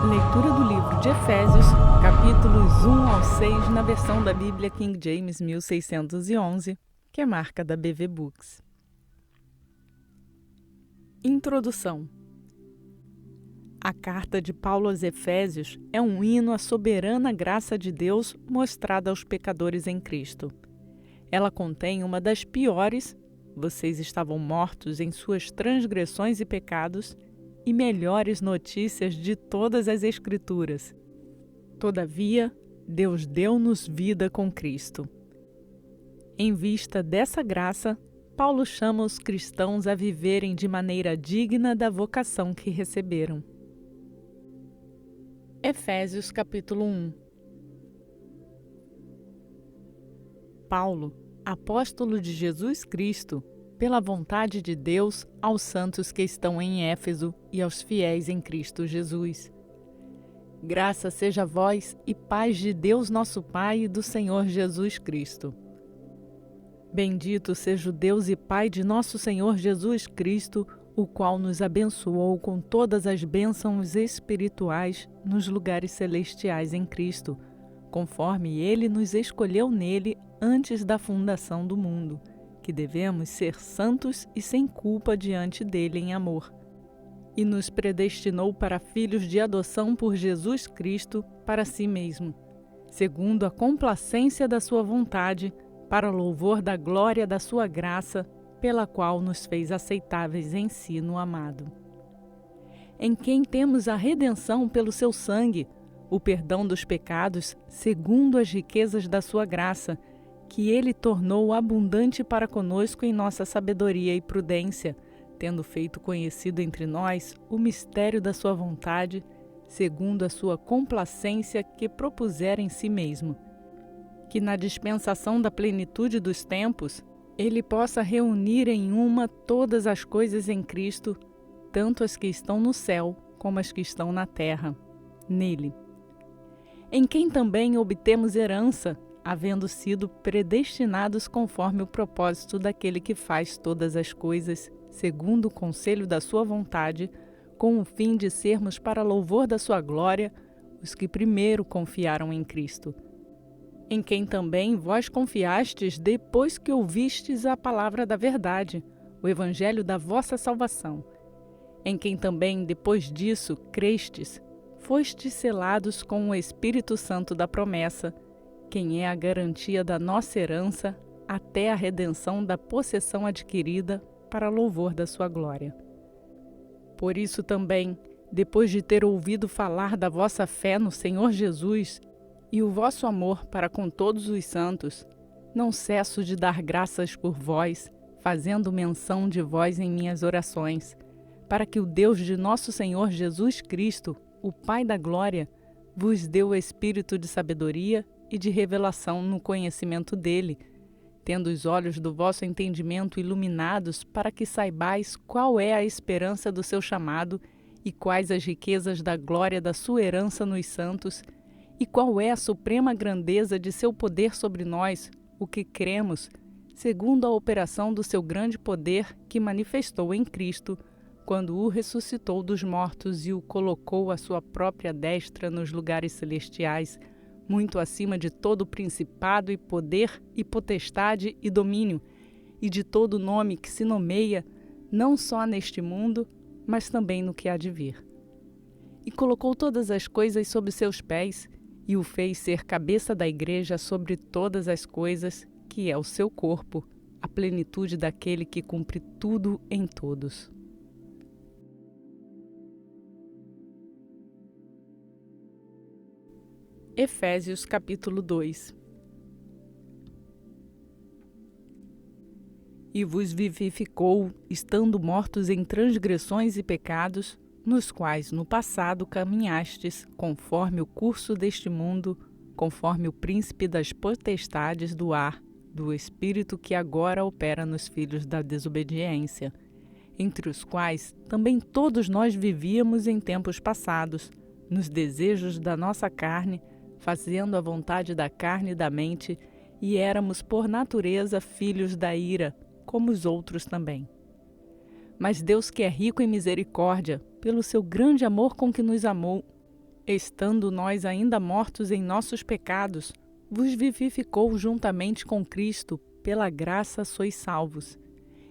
Leitura do livro de Efésios, capítulos 1 ao 6, na versão da Bíblia King James 1611, que é marca da BV Books. Introdução. A carta de Paulo aos Efésios é um hino à soberana graça de Deus mostrada aos pecadores em Cristo. Ela contém uma das piores, vocês estavam mortos em suas transgressões e pecados, e melhores notícias de todas as Escrituras. Todavia, Deus deu-nos vida com Cristo. Em vista dessa graça, Paulo chama os cristãos a viverem de maneira digna da vocação que receberam. Efésios capítulo 1. Paulo, apóstolo de Jesus Cristo, pela vontade de Deus, aos santos que estão em Éfeso e aos fiéis em Cristo Jesus. Graça seja a vós e paz de Deus nosso Pai e do Senhor Jesus Cristo. Bendito seja o Deus e Pai de nosso Senhor Jesus Cristo, o qual nos abençoou com todas as bênçãos espirituais nos lugares celestiais em Cristo, conforme Ele nos escolheu nele antes da fundação do mundo, que devemos ser santos e sem culpa diante dele em amor. E nos predestinou para filhos de adoção por Jesus Cristo para si mesmo, segundo a complacência da sua vontade, para louvor da glória da sua graça, pela qual nos fez aceitáveis em si no amado. Em quem temos a redenção pelo seu sangue, o perdão dos pecados, segundo as riquezas da sua graça, que Ele tornou abundante para conosco em nossa sabedoria e prudência, tendo feito conhecido entre nós o mistério da sua vontade, segundo a sua complacência que propusera em si mesmo, que na dispensação da plenitude dos tempos, Ele possa reunir em uma todas as coisas em Cristo, tanto as que estão no céu como as que estão na terra, nele. Em quem também obtemos herança, havendo sido predestinados conforme o propósito daquele que faz todas as coisas, segundo o conselho da sua vontade, com o fim de sermos para louvor da sua glória, os que primeiro confiaram em Cristo. Em quem também vós confiastes depois que ouvistes a palavra da verdade, o evangelho da vossa salvação. Em quem também, depois disso, crestes, fostes selados com o Espírito Santo da promessa, quem é a garantia da nossa herança até a redenção da possessão adquirida para louvor da sua glória. Por isso também, depois de ter ouvido falar da vossa fé no Senhor Jesus e o vosso amor para com todos os santos, não cesso de dar graças por vós, fazendo menção de vós em minhas orações, para que o Deus de nosso Senhor Jesus Cristo, o Pai da glória, vos dê o espírito de sabedoria e de revelação no conhecimento dele, tendo os olhos do vosso entendimento iluminados para que saibais qual é a esperança do seu chamado e quais as riquezas da glória da sua herança nos santos e qual é a suprema grandeza de seu poder sobre nós, o que cremos, segundo a operação do seu grande poder que manifestou em Cristo, quando o ressuscitou dos mortos e o colocou à sua própria destra nos lugares celestiais, muito acima de todo principado e poder e potestade e domínio, e de todo nome que se nomeia, não só neste mundo, mas também no que há de vir. E colocou todas as coisas sob seus pés, e o fez ser cabeça da igreja sobre todas as coisas, que é o seu corpo, a plenitude daquele que cumpre tudo em todos. Efésios capítulo 2. E vos vivificou, estando mortos em transgressões e pecados, nos quais no passado caminhastes, conforme o curso deste mundo, conforme o príncipe das potestades do ar, do espírito que agora opera nos filhos da desobediência, entre os quais também todos nós vivíamos em tempos passados, nos desejos da nossa carne, fazendo a vontade da carne e da mente, e éramos por natureza filhos da ira, como os outros também. Mas Deus, que é rico em misericórdia, pelo seu grande amor com que nos amou, estando nós ainda mortos em nossos pecados, vos vivificou juntamente com Cristo, pela graça sois salvos,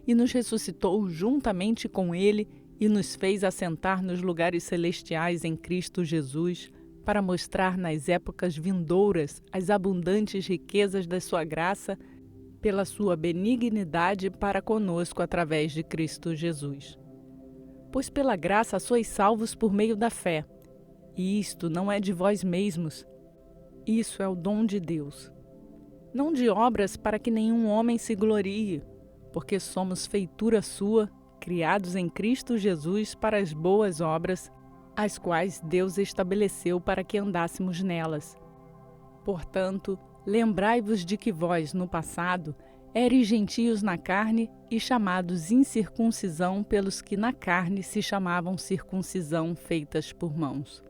e nos ressuscitou juntamente com Ele e nos fez assentar nos lugares celestiais em Cristo Jesus, para mostrar nas épocas vindouras as abundantes riquezas da sua graça, pela sua benignidade para conosco através de Cristo Jesus. Pois pela graça sois salvos por meio da fé, e isto não é de vós mesmos, isso é o dom de Deus. Não de obras para que nenhum homem se glorie, porque somos feitura sua, criados em Cristo Jesus para as boas obras, as quais Deus estabeleceu para que andássemos nelas. Portanto, lembrai-vos de que vós, no passado, eres gentios na carne e chamados incircuncisão pelos que na carne se chamavam circuncisão feitas por mãos.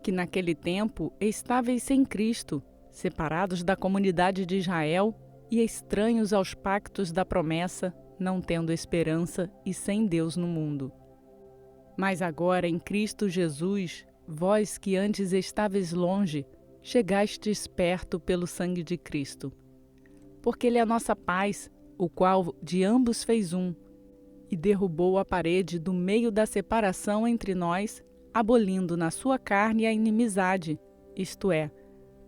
Que naquele tempo estáveis sem Cristo, separados da comunidade de Israel e estranhos aos pactos da promessa, não tendo esperança e sem Deus no mundo. Mas agora em Cristo Jesus, vós que antes estáveis longe, chegastes perto pelo sangue de Cristo. Porque Ele é a nossa paz, o qual de ambos fez um, e derrubou a parede do meio da separação entre nós, abolindo na sua carne a inimizade, isto é,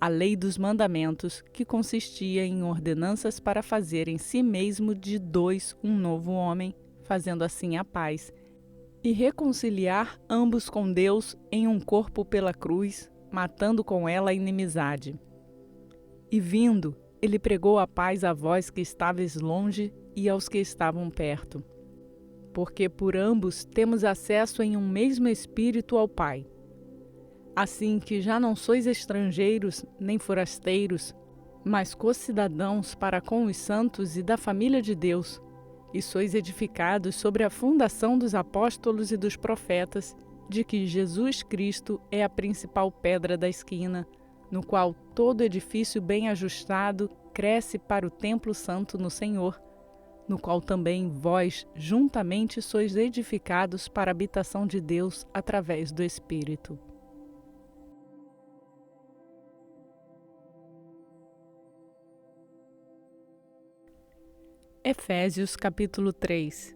a lei dos mandamentos, que consistia em ordenanças para fazer em si mesmo de dois um novo homem, fazendo assim a paz, e reconciliar ambos com Deus em um corpo pela cruz, matando com ela a inimizade. E vindo, Ele pregou a paz a vós que estáveis longe e aos que estavam perto. Porque por ambos temos acesso em um mesmo Espírito ao Pai. Assim que já não sois estrangeiros nem forasteiros, mas co-cidadãos para com os santos e da família de Deus, e sois edificados sobre a fundação dos apóstolos e dos profetas, de que Jesus Cristo é a principal pedra da esquina, no qual todo edifício bem ajustado cresce para o templo santo no Senhor, no qual também vós juntamente sois edificados para a habitação de Deus através do Espírito. Efésios capítulo 3.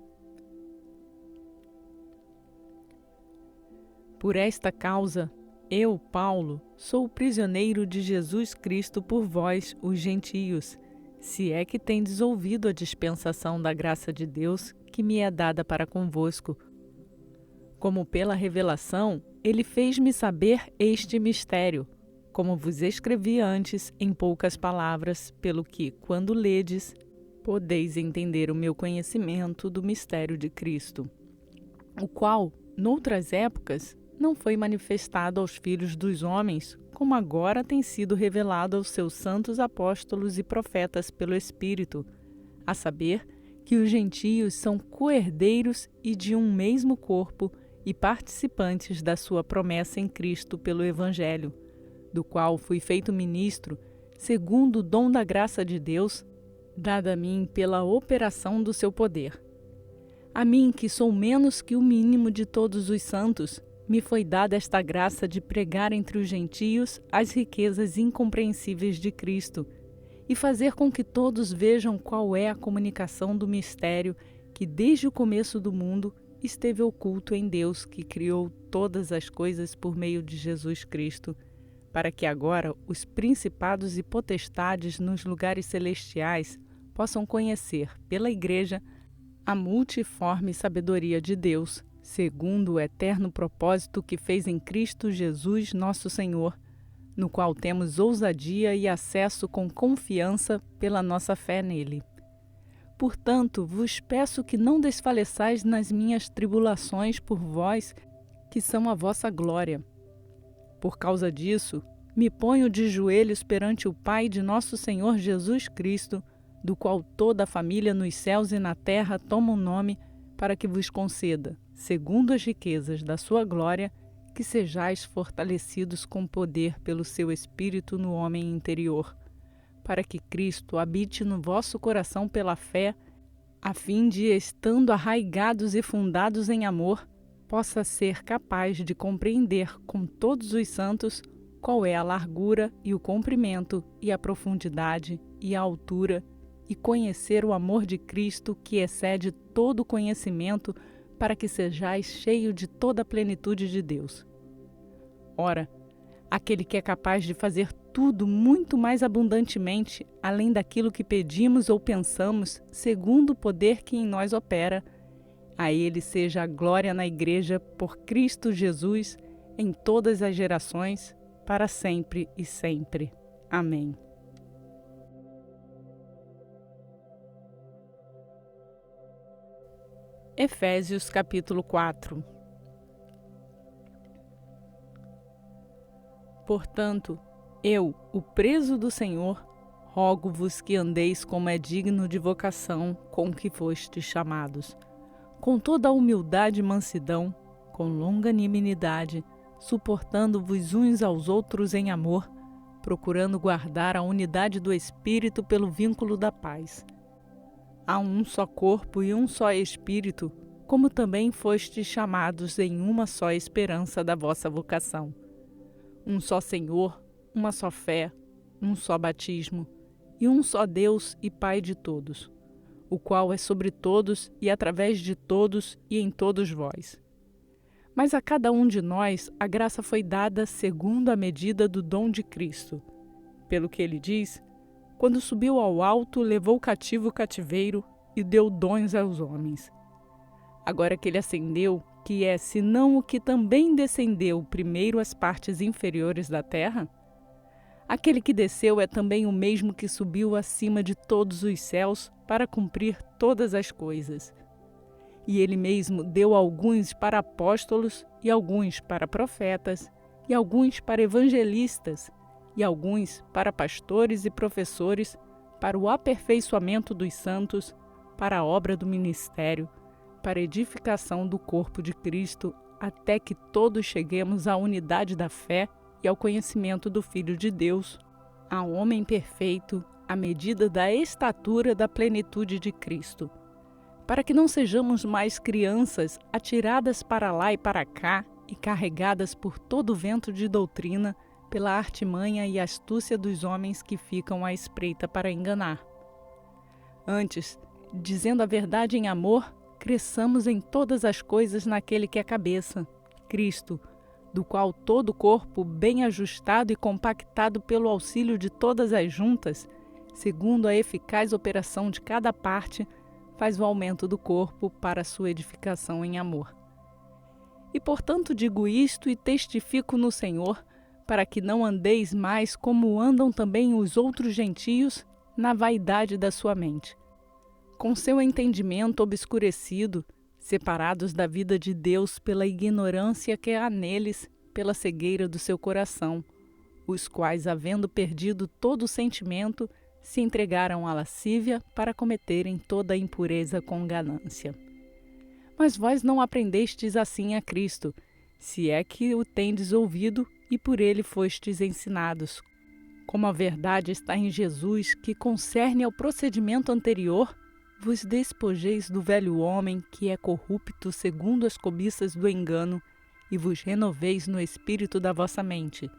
Por esta causa, eu, Paulo, sou prisioneiro de Jesus Cristo por vós, os gentios, se é que tendes ouvido a dispensação da graça de Deus que me é dada para convosco. Como pela revelação, Ele fez-me saber este mistério, como vos escrevi antes em poucas palavras, pelo que, quando ledes, podeis entender o meu conhecimento do mistério de Cristo, o qual, noutras épocas, não foi manifestado aos filhos dos homens, como agora tem sido revelado aos seus santos apóstolos e profetas pelo Espírito, a saber, que os gentios são co-herdeiros e de um mesmo corpo e participantes da sua promessa em Cristo pelo Evangelho, do qual fui feito ministro, segundo o dom da graça de Deus, dada a mim pela operação do seu poder. A mim, que sou menos que o mínimo de todos os santos, me foi dada esta graça de pregar entre os gentios as riquezas incompreensíveis de Cristo e fazer com que todos vejam qual é a comunicação do mistério que desde o começo do mundo esteve oculto em Deus, que criou todas as coisas por meio de Jesus Cristo, para que agora os principados e potestades nos lugares celestiais possam conhecer, pela Igreja, a multiforme sabedoria de Deus, segundo o eterno propósito que fez em Cristo Jesus, nosso Senhor, no qual temos ousadia e acesso com confiança pela nossa fé nele. Portanto, vos peço que não desfaleçais nas minhas tribulações por vós, que são a vossa glória. Por causa disso, me ponho de joelhos perante o Pai de nosso Senhor Jesus Cristo, do qual toda a família nos céus e na terra toma um nome, para que vos conceda, segundo as riquezas da sua glória, que sejais fortalecidos com poder pelo seu Espírito no homem interior, para que Cristo habite no vosso coração pela fé, a fim de, estando arraigados e fundados em amor, possa ser capaz de compreender com todos os santos qual é a largura e o comprimento e a profundidade e a altura, e conhecer o amor de Cristo que excede todo conhecimento, para que sejais cheio de toda a plenitude de Deus. Ora, aquele que é capaz de fazer tudo muito mais abundantemente, além daquilo que pedimos ou pensamos, segundo o poder que em nós opera, a Ele seja a glória na Igreja por Cristo Jesus, em todas as gerações, para sempre e sempre. Amém. Efésios capítulo 4. Portanto, eu, o preso do Senhor, rogo-vos que andeis como é digno de vocação com que fostes chamados, com toda a humildade e mansidão, com longanimidade, suportando-vos uns aos outros em amor, procurando guardar a unidade do Espírito pelo vínculo da paz. Há um só corpo e um só Espírito, como também fostes chamados em uma só esperança da vossa vocação. Um só Senhor, uma só fé, um só batismo, e um só Deus e Pai de todos, o qual é sobre todos e através de todos e em todos vós. Mas a cada um de nós a graça foi dada segundo a medida do dom de Cristo. Pelo que ele diz, quando subiu ao alto, levou cativo o cativeiro e deu dons aos homens. Agora que ele ascendeu, que é senão o que também descendeu primeiro às partes inferiores da terra? Aquele que desceu é também o mesmo que subiu acima de todos os céus para cumprir todas as coisas. E ele mesmo deu alguns para apóstolos, e alguns para profetas, e alguns para evangelistas, e alguns para pastores e professores, para o aperfeiçoamento dos santos, para a obra do ministério, para a edificação do corpo de Cristo, até que todos cheguemos à unidade da fé e ao conhecimento do Filho de Deus, ao homem perfeito, à medida da estatura da plenitude de Cristo, para que não sejamos mais crianças atiradas para lá e para cá e carregadas por todo o vento de doutrina, pela artimanha e astúcia dos homens que ficam à espreita para enganar. Antes, dizendo a verdade em amor, cresçamos em todas as coisas naquele que é cabeça, Cristo, do qual todo o corpo, bem ajustado e compactado pelo auxílio de todas as juntas, segundo a eficaz operação de cada parte, faz o aumento do corpo para a sua edificação em amor. E portanto digo isto e testifico no Senhor, para que não andeis mais como andam também os outros gentios, na vaidade da sua mente, com seu entendimento obscurecido, separados da vida de Deus pela ignorância que há neles, pela cegueira do seu coração, os quais, havendo perdido todo o sentimento, se entregaram à lascívia para cometerem toda a impureza com ganância. Mas vós não aprendestes assim a Cristo, se é que o tendes ouvido e por ele fostes ensinados, como a verdade está em Jesus, que concerne ao procedimento anterior, vos despojeis do velho homem, que é corrupto segundo as cobiças do engano, e vos renoveis no espírito da vossa mente,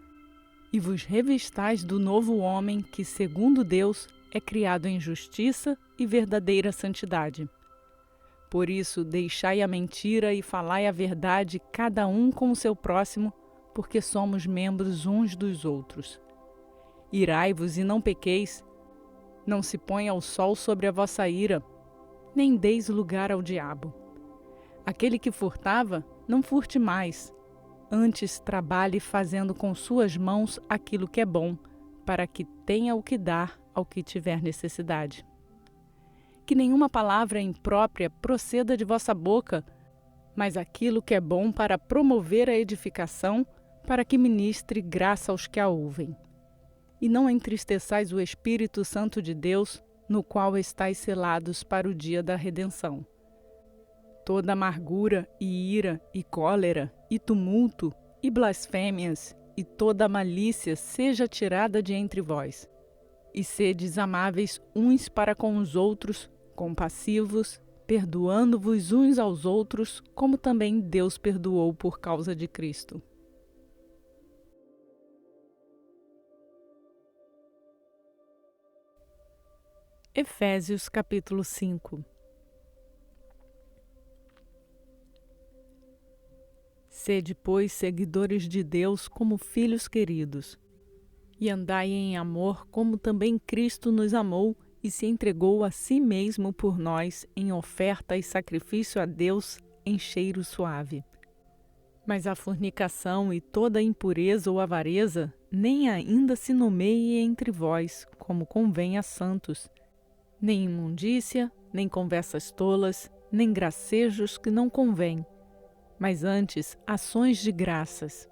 e vos revistais do novo homem, que segundo Deus é criado em justiça e verdadeira santidade. Por isso, deixai a mentira e falai a verdade, cada um com o seu próximo, porque somos membros uns dos outros. Irai-vos e não pequeis, não se ponha o sol sobre a vossa ira, nem deis lugar ao diabo. Aquele que furtava, não furte mais, antes trabalhe fazendo com suas mãos aquilo que é bom, para que tenha o que dar ao que tiver necessidade. Que nenhuma palavra imprópria proceda de vossa boca, mas aquilo que é bom para promover a edificação, para que ministre graça aos que a ouvem. E não entristeçais o Espírito Santo de Deus, no qual estáis selados para o dia da redenção. Toda amargura e ira e cólera e tumulto e blasfêmias e toda malícia seja tirada de entre vós. E sedes amáveis uns para com os outros, compassivos, perdoando-vos uns aos outros, como também Deus perdoou por causa de Cristo. Efésios capítulo 5. Sede, pois, seguidores de Deus como filhos queridos, e andai em amor como também Cristo nos amou e se entregou a si mesmo por nós em oferta e sacrifício a Deus em cheiro suave. Mas a fornicação e toda impureza ou avareza nem ainda se nomeie entre vós, como convém a santos, nem imundícia, nem conversas tolas, nem gracejos que não convém, mas antes ações de graças.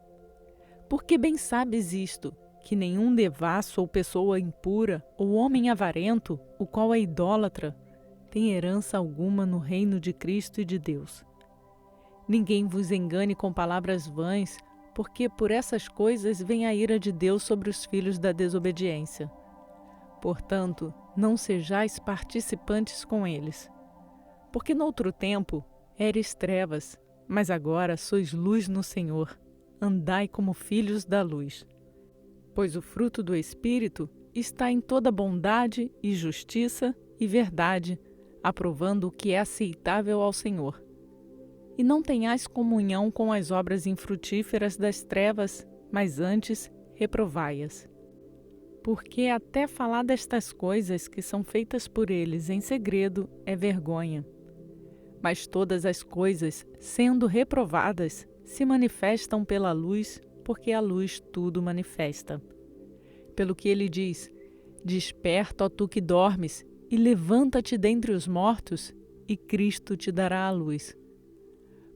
Porque bem sabes isto, que nenhum devasso ou pessoa impura ou homem avarento, o qual é idólatra, tem herança alguma no reino de Cristo e de Deus. Ninguém vos engane com palavras vãs, porque por essas coisas vem a ira de Deus sobre os filhos da desobediência. Portanto, não sejais participantes com eles. Porque noutro tempo eres trevas, mas agora sois luz no Senhor. Andai como filhos da luz. Pois o fruto do Espírito está em toda bondade e justiça e verdade, aprovando o que é aceitável ao Senhor. E não tenhais comunhão com as obras infrutíferas das trevas, mas antes reprovai-as. Porque até falar destas coisas que são feitas por eles em segredo é vergonha. Mas todas as coisas, sendo reprovadas, se manifestam pela luz, porque a luz tudo manifesta. Pelo que ele diz: Desperta, ó tu que dormes, e levanta-te dentre os mortos, e Cristo te dará a luz.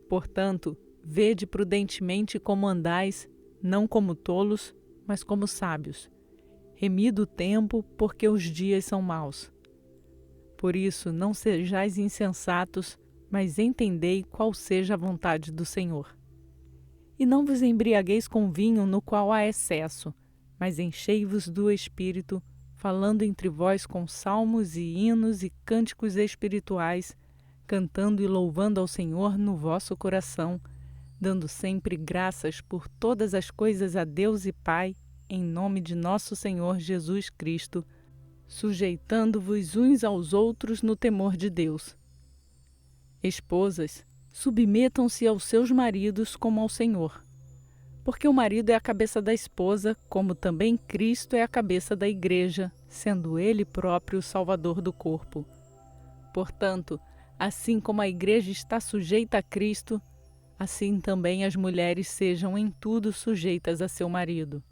Portanto, vede prudentemente como andais, não como tolos, mas como sábios, remido o tempo, porque os dias são maus. Por isso, não sejais insensatos, mas entendei qual seja a vontade do Senhor. E não vos embriagueis com vinho no qual há excesso, mas enchei-vos do Espírito, falando entre vós com salmos e hinos e cânticos espirituais, cantando e louvando ao Senhor no vosso coração, dando sempre graças por todas as coisas a Deus e Pai, em nome de nosso Senhor Jesus Cristo, sujeitando-vos uns aos outros no temor de Deus. Esposas, submetam-se aos seus maridos como ao Senhor. Porque o marido é a cabeça da esposa, como também Cristo é a cabeça da igreja, sendo ele próprio o Salvador do corpo. Portanto, assim como a igreja está sujeita a Cristo, assim também as mulheres sejam em tudo sujeitas a seu marido.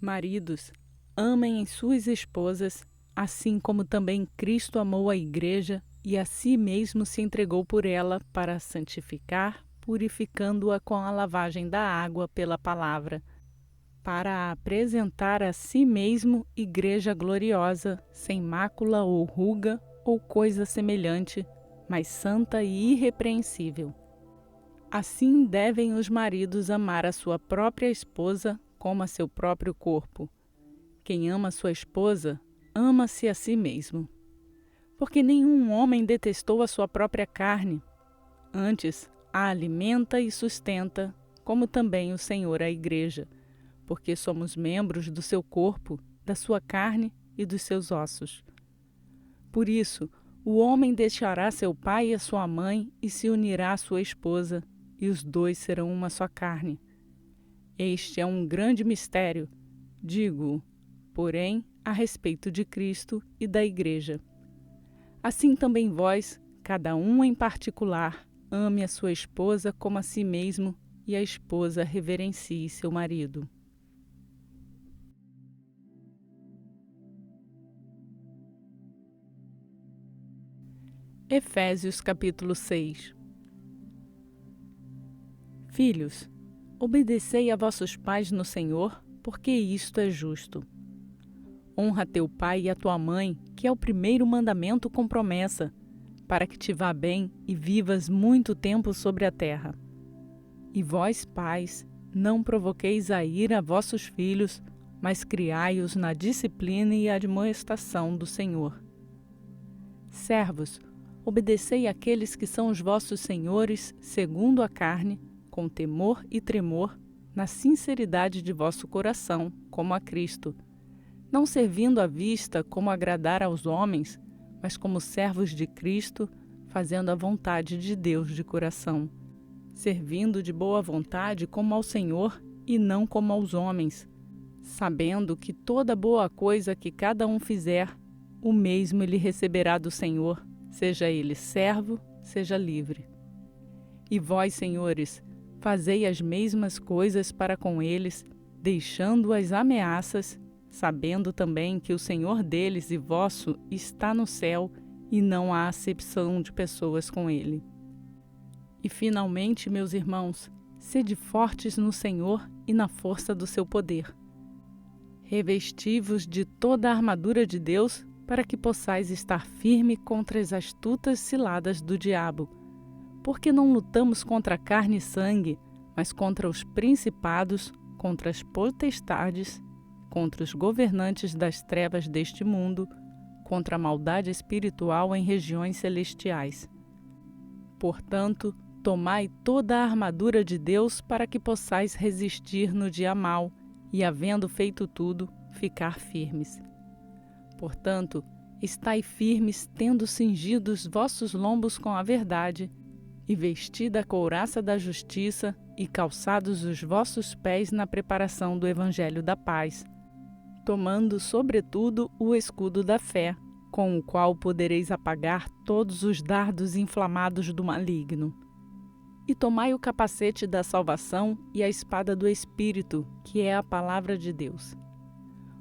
Maridos, amem as suas esposas, assim como também Cristo amou a igreja e a si mesmo se entregou por ela para a santificar, purificando-a com a lavagem da água pela palavra, para a apresentar a si mesmo igreja gloriosa, sem mácula ou ruga ou coisa semelhante, mas santa e irrepreensível. Assim devem os maridos amar a sua própria esposa como a seu próprio corpo. Quem ama sua esposa, ama-se a si mesmo. Porque nenhum homem detestou a sua própria carne. Antes, a alimenta e sustenta, como também o Senhor a igreja, porque somos membros do seu corpo, da sua carne e dos seus ossos. Por isso, o homem deixará seu pai e a sua mãe e se unirá à sua esposa, e os dois serão uma só carne. Este é um grande mistério, digo, porém, a respeito de Cristo e da igreja. Assim também vós, cada um em particular, ame a sua esposa como a si mesmo, e a esposa reverencie seu marido. Efésios capítulo 6. Filhos, obedecei a vossos pais no Senhor, porque isto é justo. Honra teu pai e a tua mãe, que é o primeiro mandamento com promessa, para que te vá bem e vivas muito tempo sobre a terra. E vós, pais, não provoqueis a ira a vossos filhos, mas criai-os na disciplina e admoestação do Senhor. Servos, obedecei àqueles que são os vossos senhores, segundo a carne, com temor e tremor, na sinceridade de vosso coração, como a Cristo, não servindo à vista como agradar aos homens, mas como servos de Cristo, fazendo a vontade de Deus de coração, servindo de boa vontade como ao Senhor e não como aos homens, sabendo que toda boa coisa que cada um fizer, o mesmo ele receberá do Senhor, seja ele servo, seja livre. E vós, senhores, fazei as mesmas coisas para com eles, deixando as ameaças, sabendo também que o Senhor deles e vosso está no céu e não há acepção de pessoas com ele. E finalmente, meus irmãos, sede fortes no Senhor e na força do seu poder. Revesti-vos de toda a armadura de Deus para que possais estar firme contra as astutas ciladas do diabo. Porque não lutamos contra carne e sangue, mas contra os principados, contra as potestades, contra os governantes das trevas deste mundo, contra a maldade espiritual em regiões celestiais. Portanto, tomai toda a armadura de Deus para que possais resistir no dia mau e, havendo feito tudo, ficar firmes. Portanto, estai firmes, tendo cingido os vossos lombos com a verdade, e vestida a couraça da justiça, e calçados os vossos pés na preparação do evangelho da paz, tomando, sobretudo, o escudo da fé, com o qual podereis apagar todos os dardos inflamados do maligno. E tomai o capacete da salvação e a espada do Espírito, que é a palavra de Deus.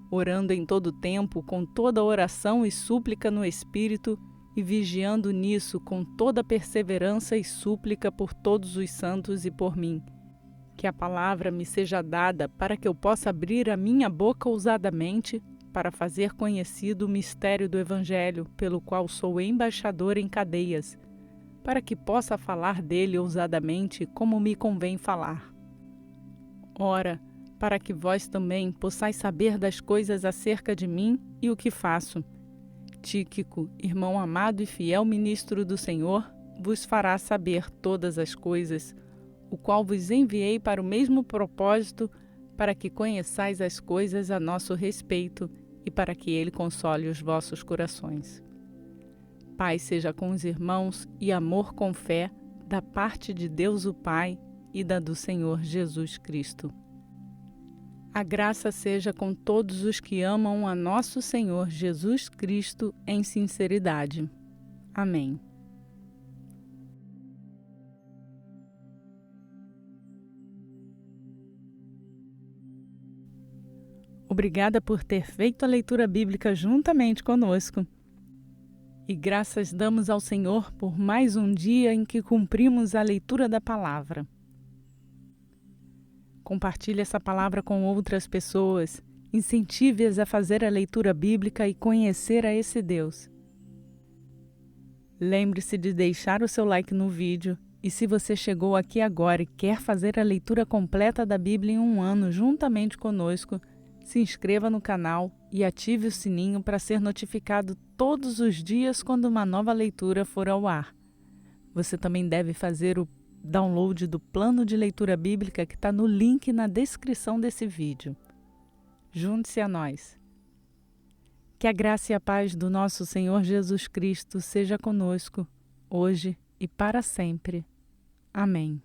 Orando em todo tempo, com toda oração e súplica no Espírito, e vigiando nisso com toda perseverança e súplica por todos os santos e por mim, que a palavra me seja dada para que eu possa abrir a minha boca ousadamente, para fazer conhecido o mistério do Evangelho, pelo qual sou embaixador em cadeias, para que possa falar dele ousadamente como me convém falar. Ora, para que vós também possais saber das coisas acerca de mim e o que faço. Tíquico, irmão amado e fiel ministro do Senhor, vos fará saber todas as coisas, o qual vos enviei para o mesmo propósito, para que conheçais as coisas a nosso respeito e para que ele console os vossos corações. Paz seja com os irmãos e amor com fé, da parte de Deus o Pai e da do Senhor Jesus Cristo. A graça seja com todos os que amam a nosso Senhor Jesus Cristo em sinceridade. Amém. Obrigada por ter feito a leitura bíblica juntamente conosco. E graças damos ao Senhor por mais um dia em que cumprimos a leitura da palavra. Compartilhe essa palavra com outras pessoas, incentive-as a fazer a leitura bíblica e conhecer a esse Deus. Lembre-se de deixar o seu like no vídeo e se você chegou aqui agora e quer fazer a leitura completa da Bíblia em um ano juntamente conosco, se inscreva no canal e ative o sininho para ser notificado todos os dias quando uma nova leitura for ao ar. Você também deve fazer o download do plano de leitura bíblica que está no link na descrição desse vídeo. Junte-se a nós. Que a graça e a paz do nosso Senhor Jesus Cristo seja conosco, hoje e para sempre. Amém.